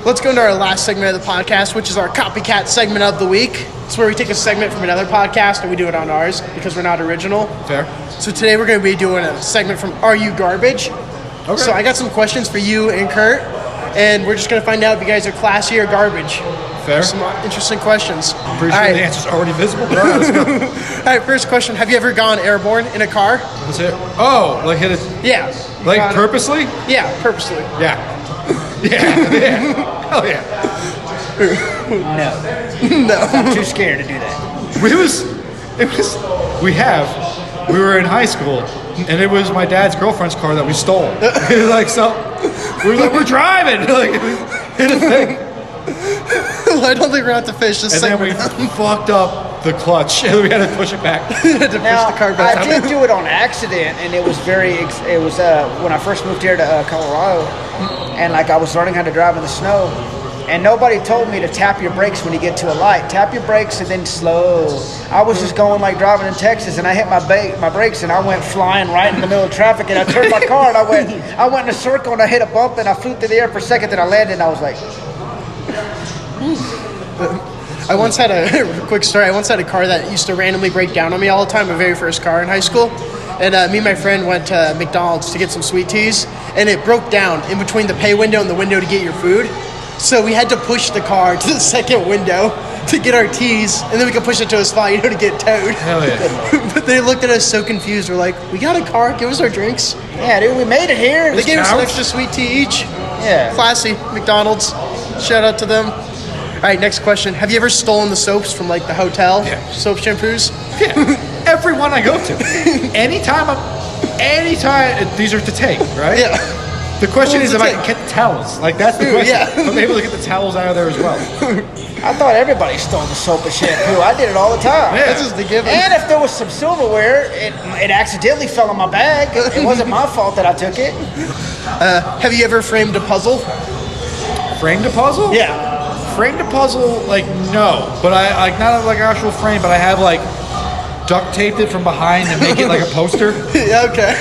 let's go into our last segment of the podcast, which is our copycat segment of the week. It's where we take a segment from another podcast and we do it on ours because we're not original. Fair. So today we're going to be doing a segment from Are You Garbage? Okay. So I got some questions for you and Kurt, and we're just going to find out if you guys are classy or garbage. Fair. Some interesting questions. Pretty sure the answer's already visible, but all right, let's go. All right, first question. Have you ever gone airborne in a car? Let's hit. Oh, like hit it. Yeah. Like purposely? Yeah, purposely. Yeah. Yeah. Hell yeah. No. I'm too scared to do that. We were in high school, and it was my dad's girlfriend's car that we stole. We're driving. Like, hit a thing. I don't think we're going to have to finish this segment. And then we fucked up the clutch, and we had to push it back. Push the car back. I did do it on accident, and it was when I first moved here to Colorado, and like I was learning how to drive in the snow, and nobody told me to tap your brakes when you get to a light. Tap your brakes and then slow. I was just going like driving in Texas, and I hit my brakes, and I went flying right in the middle of traffic, and I turned my car, and I went in a circle, and I hit a bump, and I flew through the air for a second, then I landed, and I was like... I once had a quick story. I once had a car that used to randomly break down on me all the time, my very first car in high school. And me and my friend went to McDonald's to get some sweet teas, and it broke down in between the pay window and the window to get your food. So we had to push the car to the second window to get our teas, and then we could push it to a spot, to get towed. Hell yeah. But they looked at us so confused. We're like, we got a car, give us our drinks. Yeah, dude, we made it here. They gave us an extra sweet tea each. Yeah. Classy, McDonald's. Shout out to them. All right, next question. Have you ever stolen the soaps from like the hotel? Yeah. Soap shampoos? Yeah. Everyone I go to. Anytime, these are to take, right? Yeah. The question is if I can get the towels. Like, that's the question. Yeah. I'm able to get the towels out of there as well. I thought everybody stole the soap and shampoo. I did it all the time. Yeah. That's just the given. And if there was some silverware, it accidentally fell in my bag. It wasn't my fault that I took it. Have you ever framed a puzzle? Framed a puzzle? Yeah. Framed a puzzle, like, no. But I not like an actual frame, but I have, like, duct taped it from behind and make it like a poster. Yeah, okay.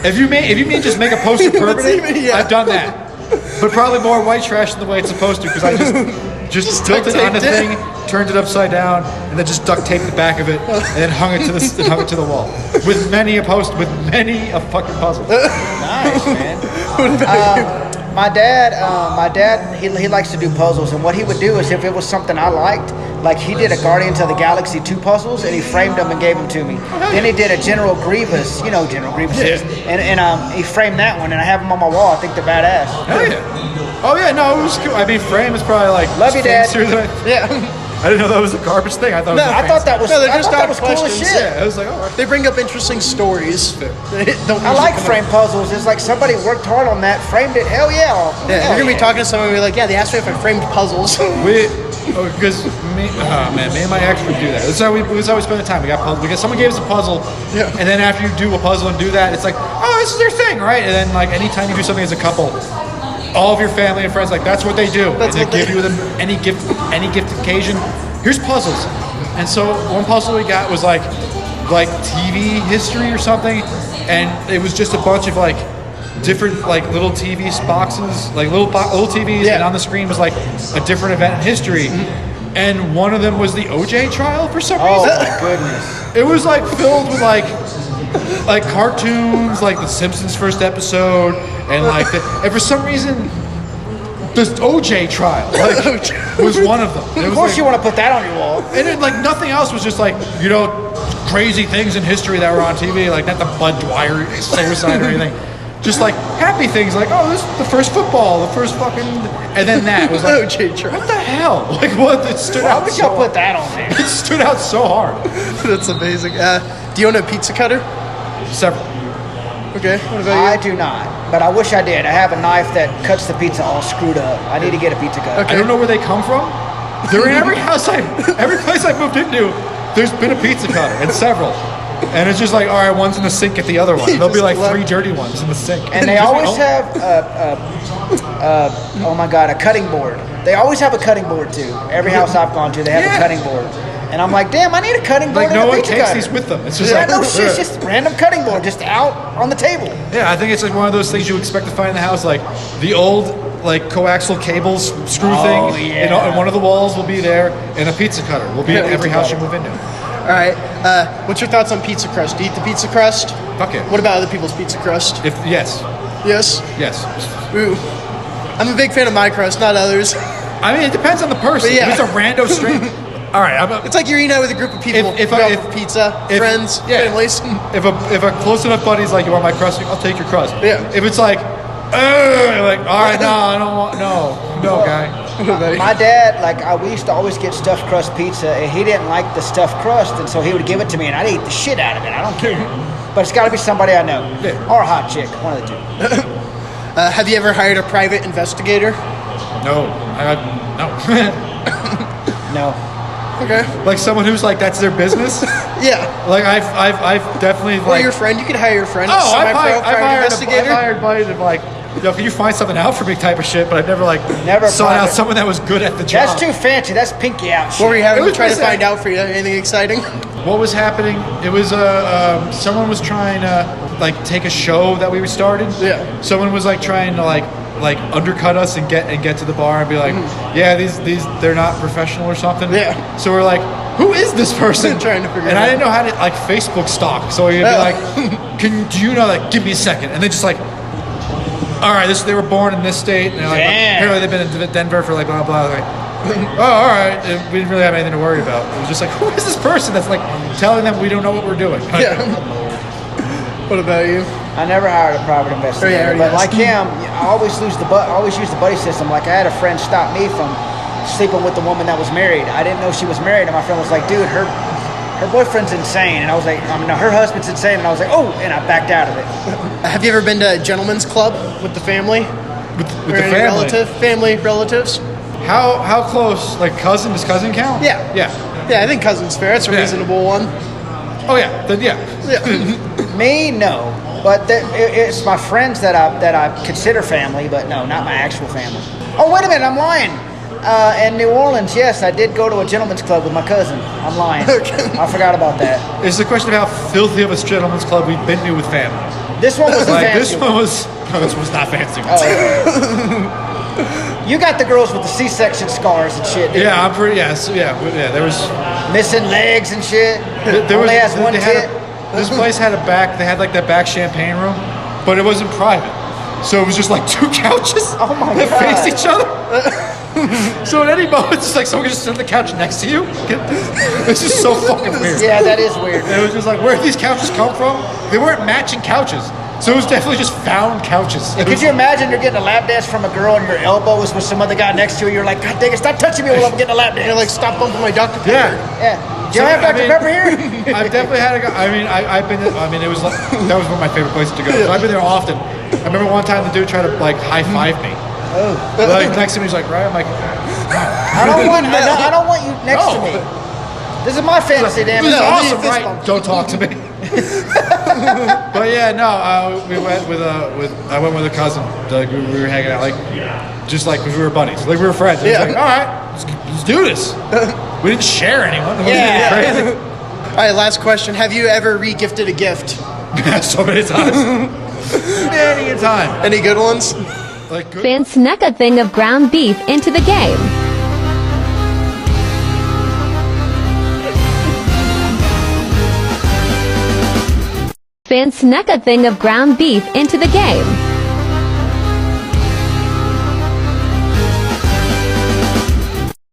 If you mean just make a poster permanent, Yeah. I've done that. But probably more white trash than the way it's supposed to, because I just built it on the thing, turned it upside down, and then just duct taped the back of it, and then hung it to the wall with many a fucking puzzle. Nice, man. My dad, he likes to do puzzles, and what he would do is if it was something I liked, like he did a Guardians of the Galaxy 2 puzzles, and he framed them and gave them to me. Then he did a General Grievous, you know who General Grievous is, and he framed that one, and I have them on my wall. I think they're badass. Hell yeah. Oh yeah, no, it was cool. I mean, frame is probably like Love you, Dad. Yeah. I didn't know that was a garbage thing. I thought that was they're just cool as questions. shit. Yeah, I was like, oh. They bring up interesting stories. I like frame puzzles. It's like somebody worked hard on that, framed it. Hell yeah. You're gonna be talking to someone and be like, yeah, they asked me if I framed puzzles. Because me and my ex would do that. That's how we spend the time. We got puzzles because someone gave us a puzzle, and then after you do a puzzle and do that, it's like, oh, this is their thing, right? And then like anytime you do something as a couple, all of your family and friends, like that's what they do. And they give you any gift occasion. Here's puzzles. And so one puzzle we got was like TV history or something, and it was just a bunch of like different like little TV boxes, like little TVs, and on the screen was like a different event in history. And one of them was the OJ trial for some reason. Oh my goodness. It was like filled with like cartoons, like the Simpsons first episode, and and for some reason the OJ trial was one of them. Of course you want to put that on your wall. And then like nothing else was just like, crazy things in history that were on TV, like not the Bud Dwyer suicide or anything. Just like happy things, like, oh, this is the first football, the first fucking, and then that was like, OJ trial. what the hell? Like what? It stood out. Why would y'all put that on there? It stood out so hard. That's amazing. Do you own a pizza cutter? Several. Okay, what about you? I do not, but I wish I did. I have a knife that cuts the pizza all screwed up. I need to get a pizza cutter. I don't know where they come from. They're in every place I moved into. There's been a pizza cutter, and several. And it's just like, all right, one's in the sink at the other one. There'll be like 3 dirty ones in the sink. And they always have oh my God, a cutting board. They always have a cutting board too. Every house I've gone to, they have a cutting board. And I'm like, damn, I need a cutting board. Like no one takes these with them. It's just no shit, it's just random cutting board, just out on the table. Yeah, I think it's like one of those things you expect to find in the house, like the old like coaxial cables screw Oh, thing, yeah. and one of the walls will be there, and a pizza cutter will be in every house you move into. All right. What's your thoughts on pizza crust? Do you eat the pizza crust? Fuck it. What about other people's pizza crust? Yes. Yes. Ooh. I'm a big fan of my crust, not others. I mean, it depends on the person. Yeah. If it's a rando stranger. All right. It's like you're eating out with a group of people. If pizza, friends, families. If a close enough buddy's like, you want my crust? I'll take your crust. Yeah. If it's like, you're like, all right, no, I don't want, no, guy. My dad, we used to always get stuffed crust pizza, and he didn't like the stuffed crust, and so he would give it to me, and I'd eat the shit out of it. I don't care. But it's got to be somebody I know. Yeah. Or a hot chick, one of the two. Have you ever hired a private investigator? No. No. No. Okay. Like someone who's like, that's their business. Yeah. Like I've definitely Or like. your friend. You could hire your friend. Oh, I've private hired investigator. I've hired buddies of like, can you find something out for me type of shit, but I've never sought private. out someone that was good at the job. That's too fancy. That's pinky out shit. What were you having It to was try to just find out for you? Anything exciting? What was happening? It was someone was trying to take a show that we started. Yeah. Someone was trying to like undercut us and get to the bar and be like, yeah, these they're not professional or something. Yeah. So we're like, who is this person? Trying to figure and it I out. didn't know how to Facebook stalk. So you'd be like, do you know give me a second? And they just all right, they were born in this state, and they're apparently they've been in Denver for blah blah. Like, oh, all right. And we didn't really have anything to worry about. It was just who is this person that's telling them we don't know what we're doing? Yeah. What about you? I never hired a private investigator, but like him, I always use the buddy system. Like I had a friend stop me from sleeping with the woman that was married. I didn't know she was married, and my friend was like, "Dude, her boyfriend's insane,and I was like, no, her husband's insane, and I was like, oh, and I backed out of it. Have you ever been to a gentleman's club with the family? With Or the any family. relatives? How close? Cousin? Does cousin count? Yeah. Yeah. I think cousin's fair. It's a Yeah. reasonable one. Oh yeah. Then yeah. Yeah. Me, no, but it's my friends that I consider family, but no, not my actual family. Oh, wait a minute, I'm lying. In New Orleans, yes, I did go to a gentleman's club with my cousin. I'm lying. I forgot about that. It's the question of how filthy of a gentleman's club we've been to with family. This one was fancy. This was not fancy. You got the girls with the C-section scars and shit. Didn't Yeah, I'm pretty. Yeah. There was. you? Missing legs and shit. There Only was. has one tit. This place had a back. They had that back champagne room, but it wasn't private. So it was just two couches Oh my that God. faced each other. So at any moment, it's just someone could just sit on the couch next to you. It's just so fucking weird. Yeah, that is weird. And it was just where did these couches come from? They weren't matching couches. So it was definitely just found couches. Could you imagine you're getting a lap dance from a girl and your elbow is with some other guy next to you? You're like, God dang it, stop touching me while I'm getting a lap dance. You're like, stop bumping my Dr. Pepper. Yeah. Yeah. Do you have Dr. Pepper here? I've definitely had a guy. I've been. It was that was one of my favorite places to go. So I've been there often. I remember one time the dude tried to high five me. Oh. Next to me, he's like, right. I'm like, I don't want you next to me. This is my fantasy, damn this it. is awesome, fist right? bump. Don't talk to me. But yeah, no. We went with I went with a cousin. We were hanging out just because we were buddies, we were friends. Yeah. It was all right, let's do this. We didn't share anyone. It wasn't Yeah. crazy. All right, last question. Have you ever re-gifted a gift? So many times. Many a time. Any good ones? Good. Finn snuck a thing of ground beef into the game. Finn snuck a thing of ground beef into the game.